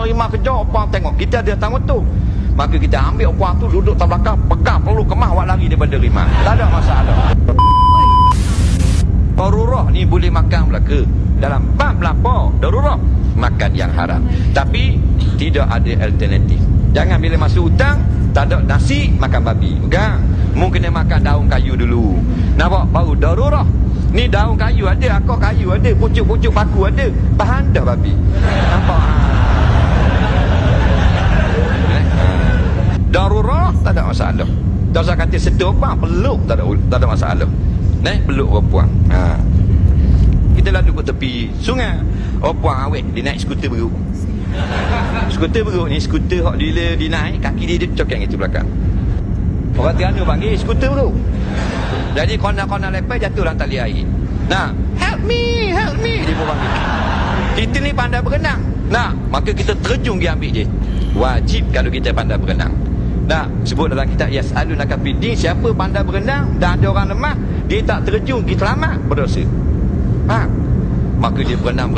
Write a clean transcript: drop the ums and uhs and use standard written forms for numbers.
rimah kejar opang tengok kita ada tanggung tu. Maka kita ambil opang tu duduk tak belakang, pegang perlu kemah awak lari daripada rimah. Tak ada masalah. Darurah ni boleh makan belaka. Dalam bab lapar, darurah makan yang haram. Tapi tidak ada alternatif. Jangan bila masuk hutang tak ada nasi makan babi. Bukan. Mungkin kena makan daun kayu dulu. Nampak baru darurah. Ni daun kayu ada, akar kayu ada, pucuk-pucuk paku ada. Bahan dah babi. Nampak? Darurah tak ada masalah. Tak usah kata setup apa, peluk tak ada masalah. Peluk orang puang. Kita lalu ke tepi sungai. Orang puang awet, dia naik skuter beruk. Skuter beruk ni, skuter hak bila dia naik, kaki dia cokeng itu belakang. Orang Terengganu panggil skuter beruk. Jadi kona-kona lepas jatuh dalam tali air. Nah, help me, dia pun panggil. Kita ni pandai berenang. Nah, maka kita terjun pergi ambil dia. Wajib kalau kita pandai berenang. Nah, sebut dalam kitab Yas'alunaka fiddin, siapa pandai berenang dan ada orang lemah, dia tak terjun, kita selamat, berdosa. Maka dia berenang.